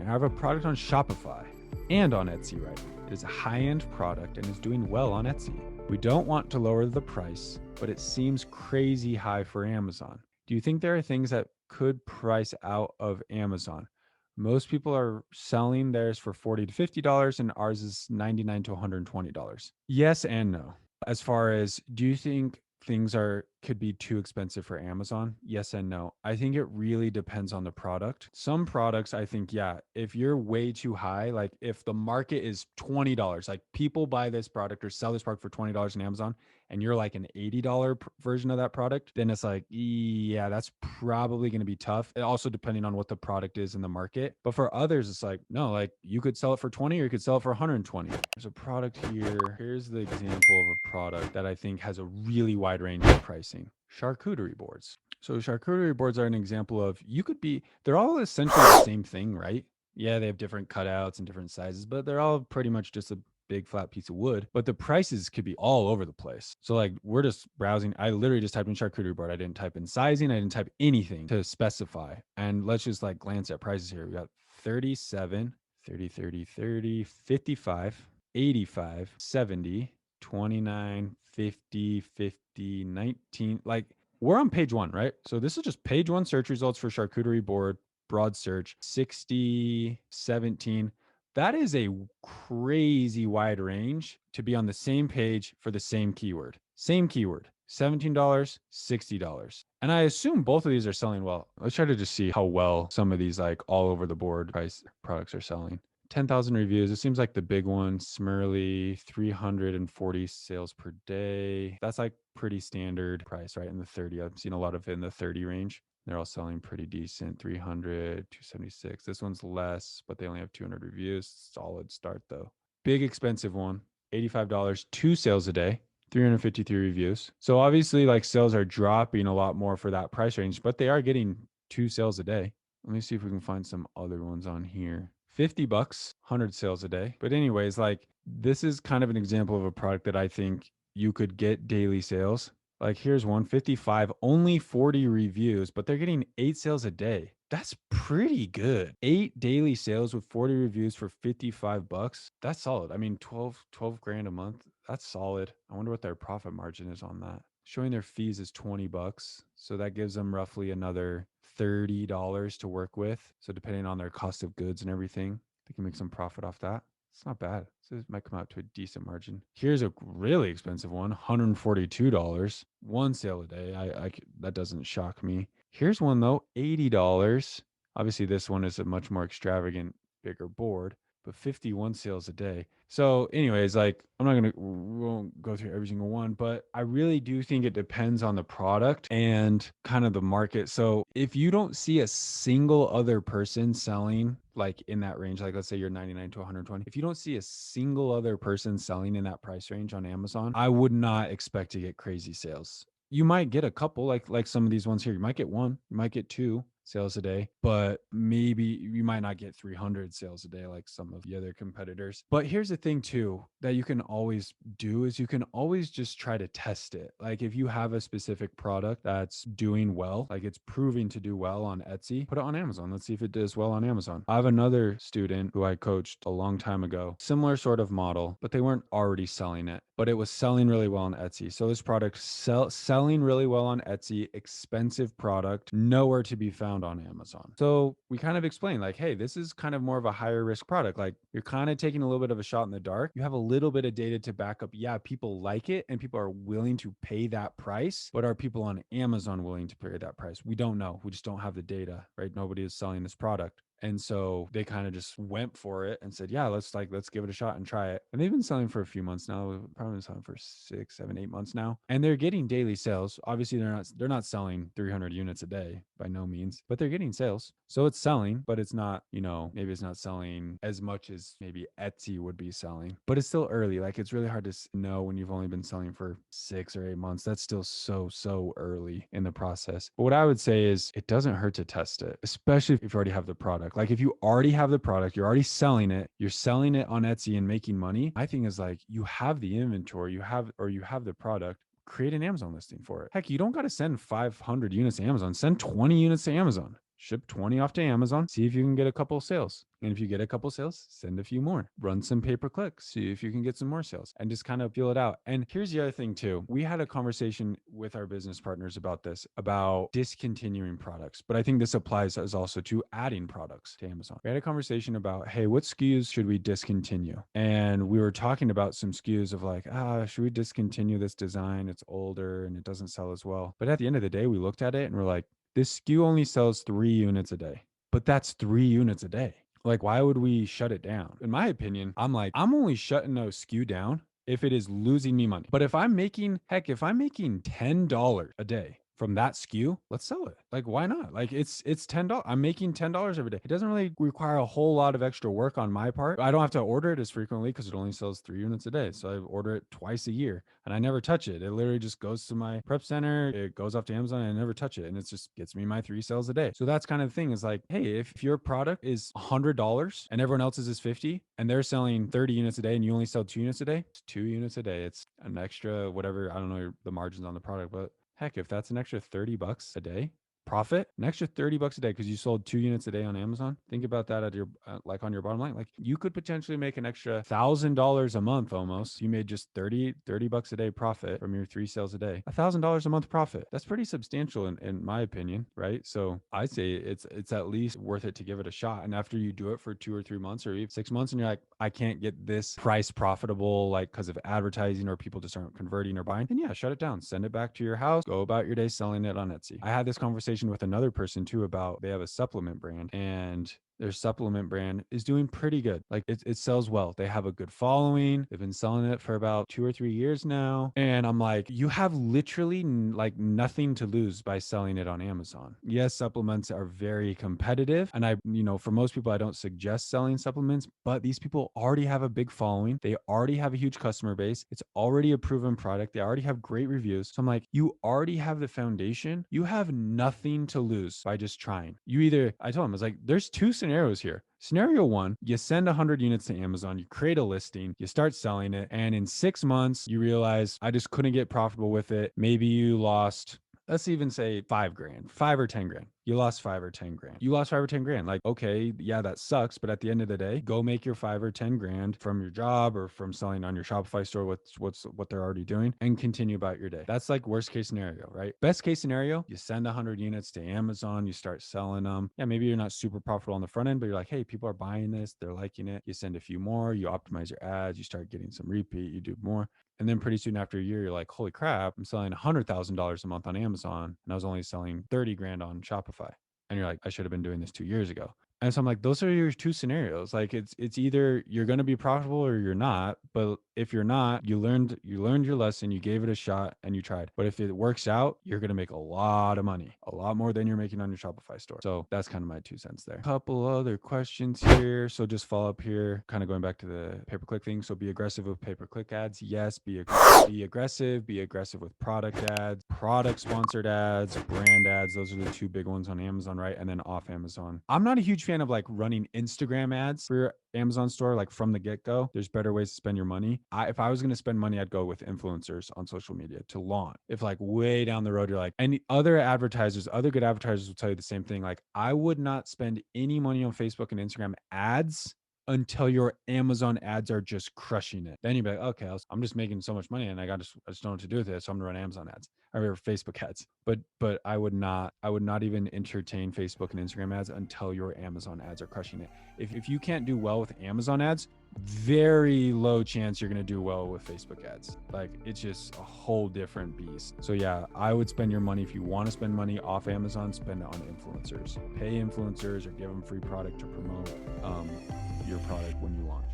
I have a product on Shopify and on Etsy right now. It is a high-end product and is doing well on Etsy. We don't want to lower the price, but it seems crazy high for Amazon. Do you think there are things that could price out of Amazon? Most people are selling theirs for $40 to $50 and ours is $99 to $120. Yes and no. As far as, do you think things could be too expensive for Amazon? Yes and no. I think it really depends on the product. Some products, I think, yeah, if you're way too high, like if the market is $20, like people buy this product or sell this product for $20 on Amazon, and you're like an $80 version of that product, then it's like, yeah, that's probably going to be tough. Also, depending on what the product is in the market. But for others, it's like, no, like you could sell it for 20 or you could sell it for 120. There's a product here. Here's the example of a product that I think has a really wide range of pricing. Charcuterie boards. So charcuterie boards are an example of, they're all essentially the same thing, right? Yeah, they have different cutouts and different sizes, but they're all pretty much just a big flat piece of wood, but the prices could be all over the place. So like we're just browsing. I literally just typed in charcuterie board. I didn't type in sizing. I didn't type anything to specify. And let's just like glance at prices here. We got 37, 30, 30, 30, 55, 85, 70, 29, 50, 50, 19. Like we're on page one, right? So this is just page one search results for charcuterie board, broad search, 60, 17. That is a crazy wide range to be on the same page for the same keyword. Same keyword, $17, $60. And I assume both of these are selling well. Let's try to just see how well some of these like all over the board price products are selling. 10,000 reviews. It seems like the big one, Smurley, 340 sales per day. That's like pretty standard price, right? In the 30. I've seen a lot of it in the 30 range. They're all selling pretty decent, 300, 276. This one's less, but they only have 200 reviews. Solid start though. Big expensive one, $85, 2 sales a day, 353 reviews. So obviously like sales are dropping a lot more for that price range, but they are getting 2 sales a day. Let me see if we can find some other ones on here. $50, 100 sales a day. But anyways, like this is kind of an example of a product that I think you could get daily sales. Like here's 155, only 40 reviews, but they're getting 8 sales a day. That's pretty good. 8 daily sales with 40 reviews for $55. That's solid. I mean, 12 grand a month. That's solid. I wonder what their profit margin is on that. Showing their fees is $20. So that gives them roughly another $30 to work with. So depending on their cost of goods and everything, they can make some profit off that. It's not bad. So it might come out to a decent margin. Here's a really expensive one, $142. 1 sale a day. That doesn't shock me. Here's one though, $80. Obviously, this one is a much more extravagant, bigger board, but 51 sales a day. So anyways, like we won't go through every single one, but I really do think it depends on the product and kind of the market. So if you don't see a single other person selling like in that range, like let's say you're 99 to 120, if you don't see a single other person selling in that price range on Amazon, I would not expect to get crazy sales. You might get a couple, like some of these ones here. You might get one, you might get 2 sales a day, but maybe you might not get 300 sales a day like some of the other competitors. But here's the thing too that you can always do is you can always just try to test it. Like if you have a specific product that's doing well, like it's proving to do well on Etsy, put it on Amazon. Let's see if it does well on Amazon. I have another student who I coached a long time ago, similar sort of model, but they weren't already selling it, but it was selling really well on Etsy. So this product selling really well on Etsy, expensive product, nowhere to be found on Amazon. So we kind of explained like, hey, this is kind of more of a higher risk product. Like you're kind of taking a little bit of a shot in the dark. You have a little bit of data to back up. Yeah, people like it and people are willing to pay that price, but are people on Amazon willing to pay that price? We don't know. We just don't have the data, right? Nobody is selling this product. And so they kind of just went for it and said, yeah, let's give it a shot and try it. And they've been selling for a few months now. We've probably been selling for 6, 7, 8 months now. And they're getting daily sales. Obviously, they're not selling 300 units a day by no means, but they're getting sales. So it's selling, but it's not, maybe it's not selling as much as maybe Etsy would be selling. But it's still early. Like it's really hard to know when you've only been selling for 6 or 8 months. That's still so early in the process. But what I would say is it doesn't hurt to test it, especially if you already have the product. Like if you already have the product, you're already selling it, you're selling it on Etsy and making money. I think is like you have the inventory, you have the product, create an Amazon listing for it. Heck, you don't got to send 500 units to Amazon. Send 20 units to Amazon. ship 20 off to Amazon, see if you can get a couple sales. And if you get a couple sales, send a few more. Run some pay-per-click, see if you can get some more sales, and just kind of feel it out. And here's the other thing too. We had a conversation with our business partners about this, about discontinuing products. But I think this applies as also to adding products to Amazon. We had a conversation about, hey, what SKUs should we discontinue? And we were talking about some SKUs of like, should we discontinue this design? It's older and it doesn't sell as well. But at the end of the day, we looked at it and we're like, this SKU only sells 3 units a day, but that's 3 units a day. Like, why would we shut it down? In my opinion, I'm like, I'm only shutting a SKU down if it is losing me money. But if I'm making $10 a day from that SKU, let's sell it. Like, why not? Like, it's $10. I'm making $10 every day. It doesn't really require a whole lot of extra work on my part. I don't have to order it as frequently because it only sells 3 units a day. So I order it twice a year and I never touch it. It literally just goes to my prep center. It goes off to Amazon and I never touch it. And it just gets me my 3 sales a day. So that's kind of the thing, is like, hey, if your product is $100 and everyone else's is 50 and they're selling 30 units a day and you only sell 2 units a day, it's 2 units a day. It's an extra, whatever, I don't know the margins on the product, but heck, if that's an extra $30 a day profit, an extra $30 a day because you sold 2 units a day on Amazon. Think about that at your like on your bottom line. Like, you could potentially make an extra $1,000 a month almost. You made just $30 a day profit from your 3 sales a day. $1,000 a month profit. That's pretty substantial in my opinion, right? So I say it's at least worth it to give it a shot. And after you do it for 2 or 3 months or even 6 months, and you're like, I can't get this price profitable, like because of advertising or people just aren't converting or buying, then yeah, shut it down. Send it back to your house. Go about your day selling it on Etsy. I had this conversation with another person too about, they have a supplement brand and their supplement brand is doing pretty good. Like, it sells well. They have a good following. They've been selling it for about 2 or 3 years now. And I'm like, you have literally like nothing to lose by selling it on Amazon. Yes, supplements are very competitive. And for most people, I don't suggest selling supplements, but these people already have a big following. They already have a huge customer base. It's already a proven product. They already have great reviews. So I'm like, you already have the foundation. You have nothing to lose by just trying. I told him, I was like, there's 2 scenarios here. Scenario 1, you send 100 units to Amazon, you create a listing, you start selling it, and in 6 months, you realize I just couldn't get profitable with it. Maybe you lost, let's even say $5,000, 5 or 10 grand. You lost 5 or 10 grand. You lost 5 or 10 grand. Like, okay, yeah, that sucks. But at the end of the day, go make your 5 or 10 grand from your job or from selling on your Shopify store, what they're already doing, and continue about your day. That's like worst case scenario, right? Best case scenario, you send 100 units to Amazon, you start selling them. Yeah, maybe you're not super profitable on the front end, but you're like, hey, people are buying this, they're liking it. You send a few more, you optimize your ads, you start getting some repeat, you do more. And then pretty soon after a year, you're like, holy crap, I'm selling $100,000 a month on Amazon and I was only selling 30 grand on Shopify. And you're like, I should have been doing this 2 years ago. And so I'm like, those are your 2 scenarios. Like, it's either you're going to be profitable or you're not. But if you're not, you learned your lesson, you gave it a shot and you tried. But if it works out, you're going to make a lot of money, a lot more than you're making on your Shopify store. So that's kind of my 2 cents there. Couple other questions here. So just follow up here, kind of going back to the pay-per-click thing. So be aggressive with pay-per-click ads. Yes, be aggressive with product ads, product sponsored ads, brand ads. Those are the 2 big ones on Amazon, right? And then off Amazon. I'm not a huge fan of like running Instagram ads for your Amazon store, like from the get-go. There's better ways to spend your money. If I was going to spend money, I'd go with influencers on social media to launch. If like way down the road, you're like, any other good advertisers will tell you the same thing. Like, I would not spend any money on Facebook and Instagram ads until your Amazon ads are just crushing it. Then you'd be like, okay, I'm just making so much money and I just don't know what to do with it. So I'm gonna run Amazon ads or Facebook ads. But I would not even entertain Facebook and Instagram ads until your Amazon ads are crushing it. If you can't do well with Amazon ads, very low chance you're going to do well with Facebook ads. Like, it's just a whole different beast. So yeah, I would spend your money, if you want to spend money off Amazon, spend it on influencers. Pay influencers or give them free product to promote your product when you launch.